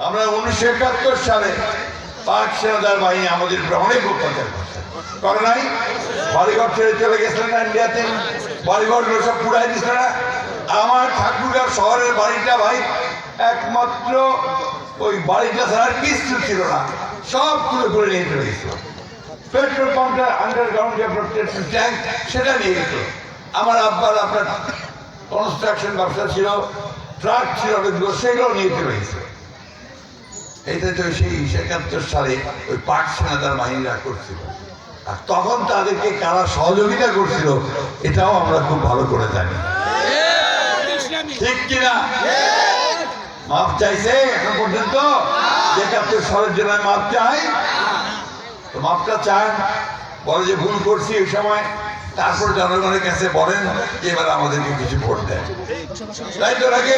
আমরা 1971 সালে পাক সেনাদার বাহিনী আমাদের অনেক অত্যাচার করছে, করে নাই? বাড়িঘর ছেড়ে চলে গেছিলেন না ইন্ডিয়াতে, বাড়িঘরগুলো সব পুড়াই দিচ্ছে না। আমার ঠাকুরগাঁও শহরের বাড়িটা ভাই একমাত্র ওই বাড়িটা ছাড়া কিছু ছিল না, সব তুলে করে নিয়ে চলে গেছিল। পেট্রোল পাম্পটা আন্ডারগ্রাউন্ড যে পেট্রোল ট্যাঙ্ক সেটা নিয়ে গেছিল। আমার আব্বার আপনার কনস্ট্রাকশন ব্যবসা ছিল, ট্রাক ছিল অনেকগুলো, সেগুলো নিয়ে চলে গেছিল। এইটা তো সেই 71 সালে ওই পাক সেনাদার বাহিনীরা করছিল। আর তখন তাদেরকে কারা সহযোগিতা করছিল এটাও আমরা খুব ভালো করে জানি, ঠিক কিনা? মাপ চাইছে এখন পর্যন্ত? 71 সালের জন্য মাপ চাই, তো মাপটা চান, বলে যে ভুল করছি ওই সময়, তারপর জনগণের কাছে বলেন যে এবার আমাদেরকে কিছু ভোট দেয়, তাই তো নাকি?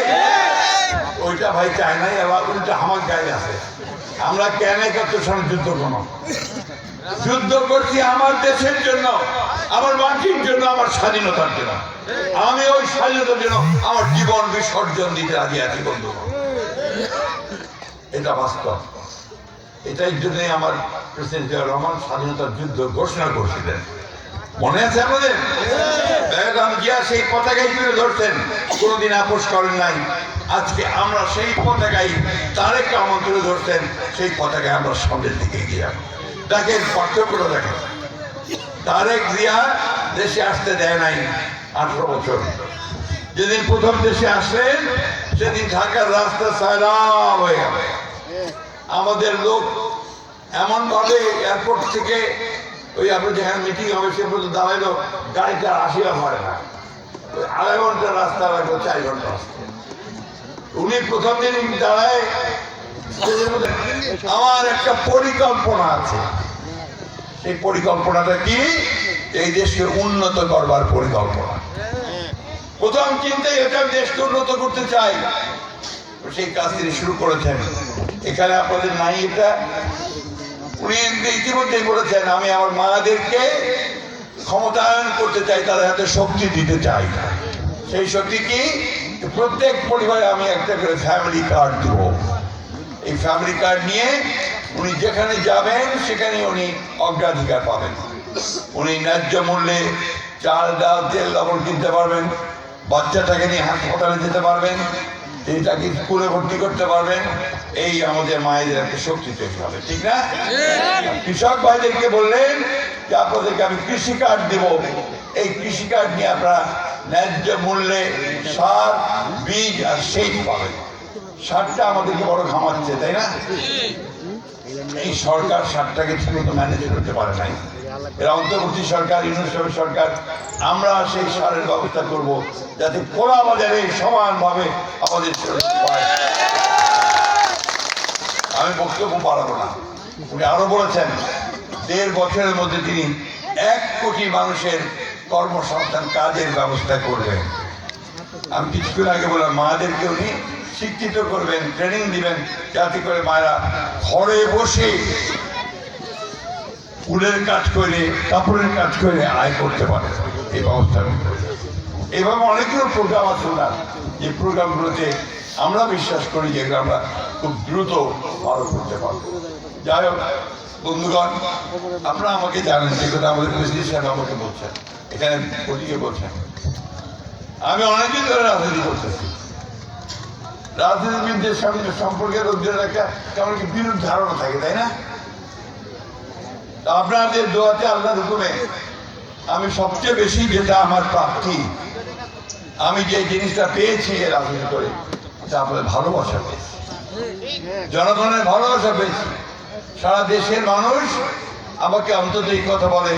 ওইটা ভাই চায় নাই, আবার উল্টা আমার গায়ে আছে। আমরা কেন 71 সালে যুদ্ধ করব? যুদ্ধ করছি আমার দেশের জন্য, আমার মাটির জন্য, আমার স্বাধীনতার জন্য। আমি ওই স্বাধীনতার জন্য আমার জীবন বিসর্জন দিতে রাজি আছি বন্ধু। এটা বাস্তব। এটাই জন্যই আমার প্রেসিডেন্ট জিয়াউর রহমান স্বাধীনতার যুদ্ধ ঘোষণা করছিলেন, মনে আছে আমাদের? বেগম জিয়া সেই পতাকাই তুলে ধরছেন, কোনোদিন আপোষ করেন নাই। আজকে আমরা সেই পতাকাই তারেক রহমান তুলে ধরছেন, সেই পতাকায় আমরা সামনের দিকে এগিয়ে যাব। দেখেন পার্থক্যটা দেখেন, তারেক জিয়া দেশে আসতে দেয় নাই 18 বছর। যেদিন প্রথম দেশে আসলেন সেদিন ঢাকার রাস্তা সাইলাম হয়ে গেল। আমাদের লোক এমন ভাবে এয়ারপোর্ট থেকে ওই আপনার যেখানে মিটিং হবে সে পর্যন্ত দাঁড়াইলো, গাড়িটা আসিয়া হয় না, ওই 2.5 ঘন্টা রাস্তা লাগলো, 4 ঘন্টা রাস্তা। উনি প্রথম দিন দাঁড়ায়, আমার একটা পরিকল্পনা আছে। সেই পরিকল্পনাটা কি? এই দেশকে উন্নত করবার পরিকল্পনা। প্রথম চিন্তাই এটা, দেশকে উন্নত করতে চাই, সেই কাজ তিনি শুরু করেছেন। এখানে আপনাদের নাই এটা, উনি ইতিমধ্যে বলেছেন আমি আমার মাদেরকে ক্ষমতায়ন করতে চাই, তাদের হাতে শক্তি দিতে চাই। সেই শক্তি কি? প্রত্যেক পরিবারে আমি একটা করে ফ্যামিলি কার্ড দেব। এই ফ্যামিলি কার্ড নিয়ে উনি যেখানে যাবেন সেখানে উনি অগ্রাধিকার পাবেন। উনি ন্যায্য মূল্যে চাল, ডাল, তেল, লবণ কিনতে পারবেন, বাচ্চাটাকে নিয়ে হাসপাতালে যেতে পারবেন, এটাকে স্কুলে ভর্তি করতে পারবেন। এই আমাদের মায়েদের একটা শক্তি তৈরি হবে, ঠিক না? কৃষক ভাইদেরকে বললেন যে আপনাদেরকে আমি কৃষি কার্ড দেব, এই কৃষি কার্ড নিয়ে আপনারা ন্যায্য মূল্যে সার, বীজ আর সেচ পাবেন। সারটা আমাদেরকে বড় ঘামাচ্ছে, তাই না? এই সরকার সারটাকে ঠিকমতো ম্যানেজ করতে পারে নাই। এরা অন্তর্বর্তী সরকার, ইউনিয়ন সরকার, আমরা সেই সারের ব্যবস্থা করব যাতে খোলা বাজারে সমানভাবে আমাদের পায়। আমি বক্তব্য বাড়াবো না। উনি আরো বলেছেন 1.5 বছরের মধ্যে তিনি 1 কোটি মানুষের কর্মসংস্থান কাজের ব্যবস্থা করবেন। আমি কিছুক্ষণ আগে বললাম মাদেরকে উনি শিক্ষিত করবেন, ট্রেনিং দিবেন, যাতে করে মায়েরা ঘরে বসে উলের কাজ করে, কাপড়ের কাজ করে আয় করতে পারে। এই ব্যবস্থা এইভাবে অনেকগুলো প্রোগ্রাম আছে না, যে প্রোগ্রামগুলোতে আমরা বিশ্বাস করি যে আমরা খুব দ্রুত ভালো করতে পারবো। যাই হোক বন্ধুগণ, আপনারা আমাকে জানেন, যে কথা আমাদের প্রেসিডেন্ট সাহেব আমাকে বলছেন, এখানে ওদিকে বলছেন, আমি অনেকদিন ধরে রাজনীতি করতেছি। রাজনীতিবিদদের সঙ্গে সম্পর্কে লোকদের একটা কেমন কি বিরূপ ধারণা থাকে, তাই না? আপনাদের দোয়াতে, আল্লাহর হুকুমে আমি সবচেয়ে বেশি, যেটা আমার প্রাপ্তি, আমি যে জিনিসটা পেয়েছি রাজনীতি করে, তা আপনাদের ভালোবাসা পেয়েছি, জনগণের ভালোবাসা পেয়েছি। সারা দেশের মানুষ আমাকে অন্তত এই কথা বলে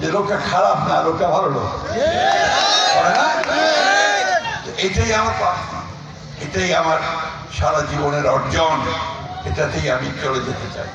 যে লোকটা খারাপ না, লোকটা ভালো লোক, না? এটাই আমার প্রাপ্তি, এটাই আমার সারা জীবনের অর্জন, এটাতেই আমি চলে যেতে চাই।